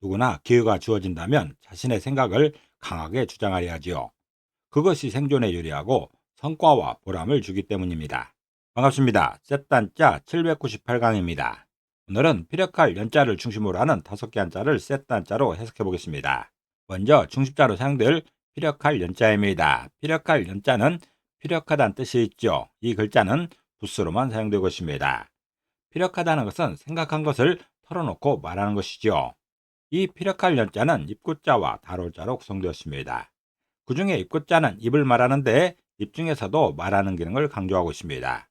누구나 기회가 주어진다면 자신의 생각을 강하게 주장하려 하지요. 그것이 생존에 유리하고 성과와 보람을 주기 때문입니다. 반갑습니다. 셋단자 798강입니다. 오늘은 피력할 연자를 중심으로 하는 5개 한자를 셋단자로 해석해 보겠습니다. 먼저 중심자로 사용될 피력할 연자입니다. 피력할 연자는 피력하다는 뜻이 있죠. 이 글자는 부수로만 사용되고 있습니다. 피력하다는 것은 생각한 것을 털어놓고 말하는 것이죠. 이 피력할 연자는 입구자와 다롤자로 구성되었습니다. 그 중에 입구자는 입을 말하는데 입 중에서도 말하는 기능을 강조하고 있습니다.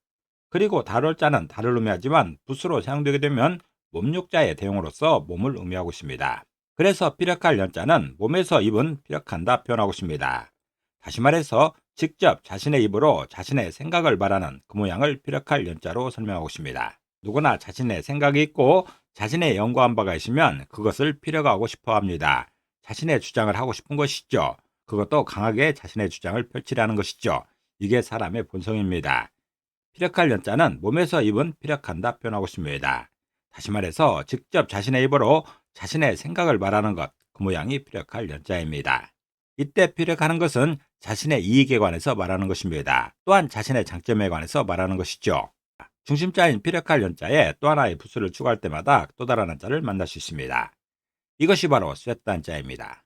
그리고 다롤자는 달을 의미하지만 붓으로 사용되게 되면 몸육자의 대용으로서 몸을 의미하고 있습니다. 그래서 피력할 연자는 몸에서 입은 피력한다 표현하고 있습니다. 다시 말해서 직접 자신의 입으로 자신의 생각을 말하는 그 모양을 피력할 연자로 설명하고 있습니다. 누구나 자신의 생각이 있고 자신의 연구한 바가 있으면 그것을 피력하고 싶어 합니다. 자신의 주장을 하고 싶은 것이죠. 그것도 강하게 자신의 주장을 펼치려는 것이죠. 이게 사람의 본성입니다. 피력할 연자는 몸에서 입은 피력한다 표현하고 있습니다. 다시 말해서 직접 자신의 입으로 자신의 생각을 말하는 것, 그 모양이 피력할 연자입니다. 이때 피력하는 것은 자신의 이익에 관해서 말하는 것입니다. 또한 자신의 장점에 관해서 말하는 것이죠. 중심자인 피력할 연자에 또 하나의 부수를 추가할 때마다 또 다른 한자를 만날 수 있습니다. 이것이 바로 쇠단자입니다.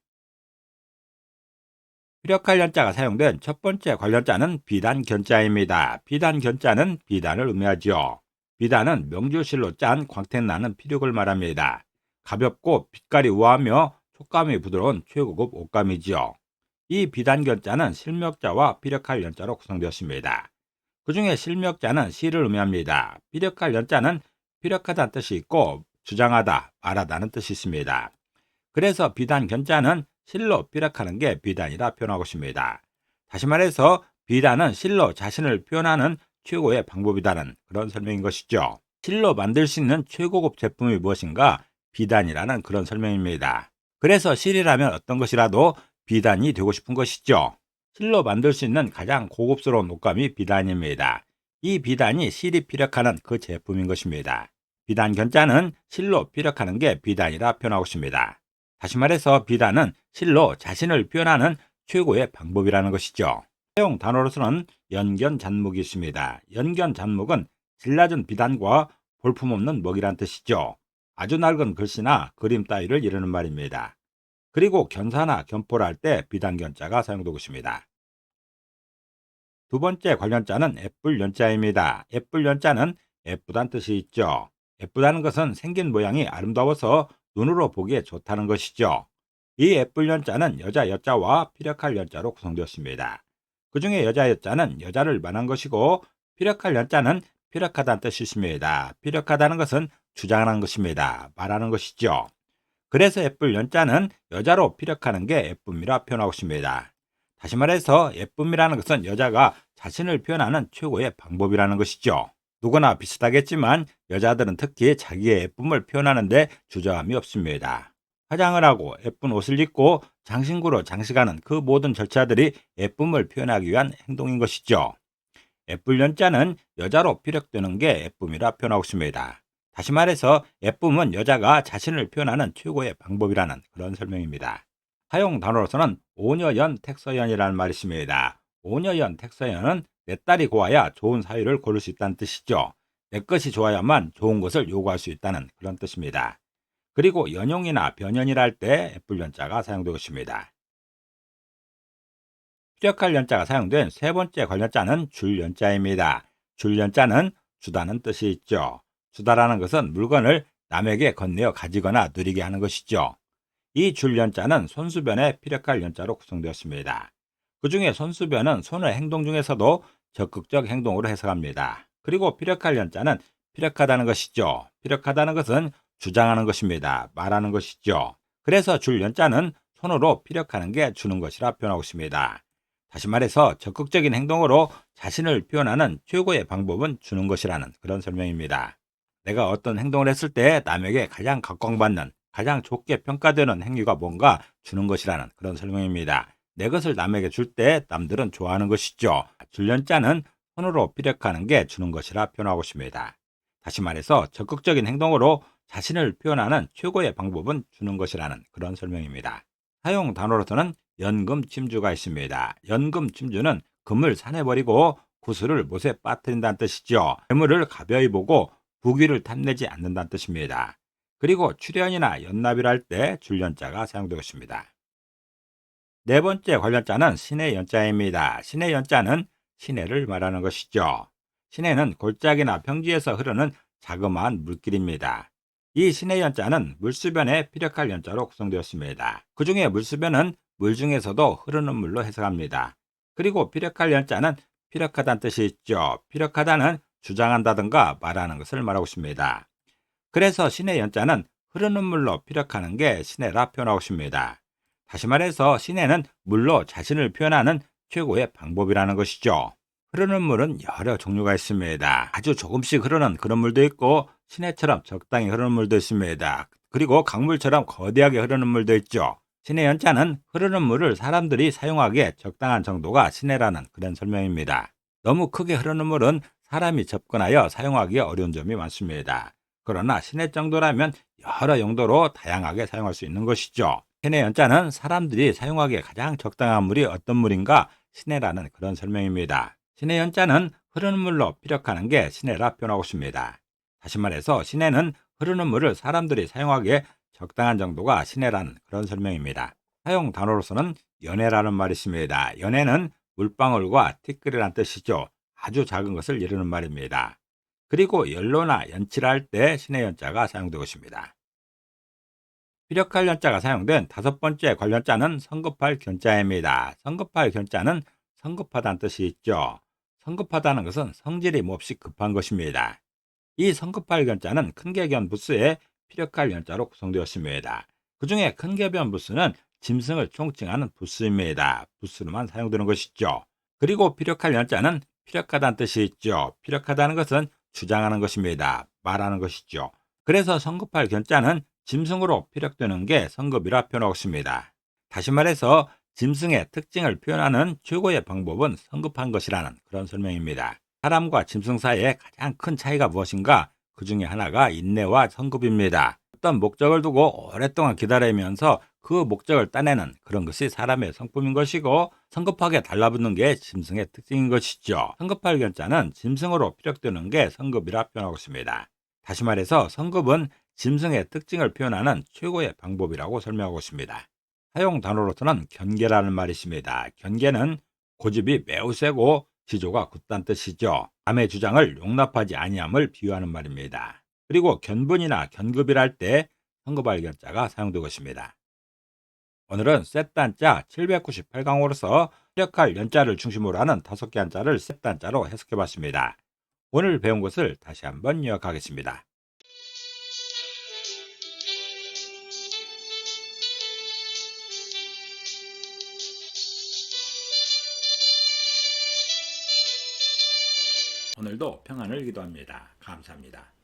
피력할 연자가 사용된 첫 번째 관련자는 비단견자입니다. 비단견자는 비단을 의미하죠. 비단은 명주실로 짠 광택나는 피력을 말합니다. 가볍고 빛깔이 우아하며 촉감이 부드러운 최고급 옷감이지요. 이 비단견자는 실명자와 피력할 연자로 구성되었습니다. 그 중에 실명자는 시를 의미합니다. 피력할 연자는 피력하다는 뜻이 있고 주장하다, 말하다는 뜻이 있습니다. 그래서 비단견자는 실로 피력하는 게 비단이라 표현하고 있습니다. 다시 말해서 비단은 실로 자신을 표현하는 최고의 방법이라는 그런 설명인 것이죠. 실로 만들 수 있는 최고급 제품이 무엇인가? 비단이라는 그런 설명입니다. 그래서 실이라면 어떤 것이라도 비단이 되고 싶은 것이죠. 실로 만들 수 있는 가장 고급스러운 옷감이 비단입니다. 이 비단이 실이 피력하는 그 제품인 것입니다. 비단견자는 실로 피력하는 게 비단이라 표현하고 있습니다. 다시 말해서 비단은 실로 자신을 표현하는 최고의 방법이라는 것이죠. 사용 단어로서는 연견잔묵이 있습니다. 연견잔묵은 질낮은 비단과 볼품없는 먹이란 뜻이죠. 아주 낡은 글씨나 그림 따위를 이르는 말입니다. 그리고 견사나 견포를 할 때 비단견자가 사용되고 있습니다. 두 번째 관련자는 예쁠연자입니다. 예쁠연자는 예쁘다는 뜻이 있죠. 예쁘다는 것은 생긴 모양이 아름다워서 눈으로 보기에 좋다는 것이죠. 이 예쁠연자는 여자 여자와 피력할 연자로 구성되었습니다. 그 중에 여자 여자는 여자를 말한 것이고 피력할 연자는 피력하다는 뜻이 있습니다. 피력하다는 것은 주장하는 것입니다. 말하는 것이죠. 그래서 예쁠 연자는 여자로 피력하는 게 예쁨이라 표현하고 있습니다. 다시 말해서 예쁨이라는 것은 여자가 자신을 표현하는 최고의 방법이라는 것이죠. 누구나 비슷하겠지만 여자들은 특히 자기의 예쁨을 표현하는데 주저함이 없습니다. 화장을 하고 예쁜 옷을 입고 장신구로 장식하는 그 모든 절차들이 예쁨을 표현하기 위한 행동인 것이죠. 예쁠 연자는 여자로 피력되는 게 예쁨이라 표현하고 있습니다. 다시 말해서 예쁨은 여자가 자신을 표현하는 최고의 방법이라는 그런 설명입니다. 사용 단어로서는 오녀연 택서연이라는 말이 있습니다. 오녀연 택서연은 내 딸이 고와야 좋은 사위를 고를 수 있다는 뜻이죠. 내 것이 좋아야만 좋은 것을 요구할 수 있다는 그런 뜻입니다. 그리고 연용이나 변연이라 할 때 예쁠 연자가 사용되고 있습니다. 피력할 연자가 사용된 세 번째 관련자는 줄연자입니다. 줄연자는 주다는 뜻이 있죠. 주다라는 것은 물건을 남에게 건네어 가지거나 누리게 하는 것이죠. 이 줄연자는 손수변에 피력할 연자로 구성되었습니다. 그 중에 손수변은 손의 행동 중에서도 적극적 행동으로 해석합니다. 그리고 피력할 연자는 피력하다는 것이죠. 피력하다는 것은 주장하는 것입니다. 말하는 것이죠. 그래서 줄연자는 손으로 피력하는 게 주는 것이라 표현하고 있습니다. 다시 말해서 적극적인 행동으로 자신을 표현하는 최고의 방법은 주는 것이라는 그런 설명입니다. 내가 어떤 행동을 했을 때 남에게 가장 각광받는, 가장 좋게 평가되는 행위가 뭔가 주는 것이라는 그런 설명입니다. 내 것을 남에게 줄 때 남들은 좋아하는 것이죠. 줄연자는 손으로 피력하는 게 주는 것이라 표현하고 있습니다. 다시 말해서 적극적인 행동으로 자신을 표현하는 최고의 방법은 주는 것이라는 그런 설명입니다. 사용 단어로서는 연금침주가 있습니다. 연금침주는 금을 산에 버리고 구슬을 못에 빠뜨린다는 뜻이죠. 재물을 가벼이 보고 부귀를 탐내지 않는다는 뜻입니다. 그리고 출연이나 연납이라 할 때 줄연자가 사용되고 있습니다. 네 번째 관련자는 신의 연자입니다. 신의 연자는 시내를 말하는 것이죠. 시내는 골짜기나 평지에서 흐르는 자그마한 물길입니다. 이 신의 연자는 물수변에 피력할 연자로 구성되었습니다. 그 중에 물수변은 물 중에서도 흐르는 물로 해석합니다. 그리고 피력할 연자는 피력하다는 뜻이 있죠. 피력하다는 주장한다든가 말하는 것을 말하고 있습니다. 그래서 신의 연자는 흐르는 물로 피력하는 게 신해라 표현하고 있습니다. 다시 말해서 신해는 물로 자신을 표현하는 최고의 방법이라는 것이죠. 흐르는 물은 여러 종류가 있습니다. 아주 조금씩 흐르는 그런 물도 있고 시내처럼 적당히 흐르는 물도 있습니다. 그리고 강물처럼 거대하게 흐르는 물도 있죠. 신의 연자는 흐르는 물을 사람들이 사용하기에 적당한 정도가 신해라는 그런 설명입니다. 너무 크게 흐르는 물은 사람이 접근하여 사용하기 어려운 점이 많습니다. 그러나 신의 정도라면 여러 용도로 다양하게 사용할 수 있는 것이죠. 신의 연자는 사람들이 사용하기에 가장 적당한 물이 어떤 물인가 신해라는 그런 설명입니다. 신의 연자는 흐르는 물로 피력하는 게 신해라 표현하고 있습니다. 다시 말해서 신해는 흐르는 물을 사람들이 사용하기에 적당한 정도가 신해라는 그런 설명입니다. 사용 단어로서는 연해라는 말이 있습니다. 연해는 물방울과 티끌이라는 뜻이죠. 아주 작은 것을 이루는 말입니다. 그리고 연로나 연치라 할 때 신의 연자가 사용되고 있습니다. 피력할 연자가 사용된 다섯 번째 관련자는 성급할 견자입니다. 성급할 견자는 성급하다는 뜻이 있죠. 성급하다는 것은 성질이 몹시 급한 것입니다. 이 성급할 견자는 큰개견 부수에 피력할 연자로 구성되었습니다. 그 중에 큰개변 부수는 짐승을 총칭하는 부수입니다. 부수로만 사용되는 것이죠. 그리고 피력할 연자는 피력하다는 뜻이 있죠. 피력하다는 것은 주장하는 것입니다. 말하는 것이죠. 그래서 성급할 견자는 짐승으로 피력되는 게 성급이라 표현하고 있습니다. 다시 말해서 짐승의 특징을 표현하는 최고의 방법은 성급한 것이라는 그런 설명입니다. 사람과 짐승 사이에 가장 큰 차이가 무엇인가? 그 중에 하나가 인내와 성급입니다. 어떤 목적을 두고 오랫동안 기다리면서 그 목적을 따내는 그런 것이 사람의 성품인 것이고 성급하게 달라붙는 게 짐승의 특징인 것이죠. 성급할 견자는 짐승으로 피력되는 게 성급이라 표현하고 있습니다. 다시 말해서 성급은 짐승의 특징을 표현하는 최고의 방법이라고 설명하고 있습니다. 사용 단어로서는 견계라는 말이 있습니다. 견계는 고집이 매우 세고 지조가 굳다는 뜻이죠. 남의 주장을 용납하지 아니함을 비유하는 말입니다. 그리고 견분이나 견급이라 할 때 성급할 견자가 사용되고 있습니다. 오늘은 셋단자 798강으로서 피력할 연자를 중심으로 하는 5개 한자를 셋단자로 해석해 봤습니다. 오늘 배운 것을 다시 한번 요약하겠습니다. 오늘도 평안을 기도합니다. 감사합니다.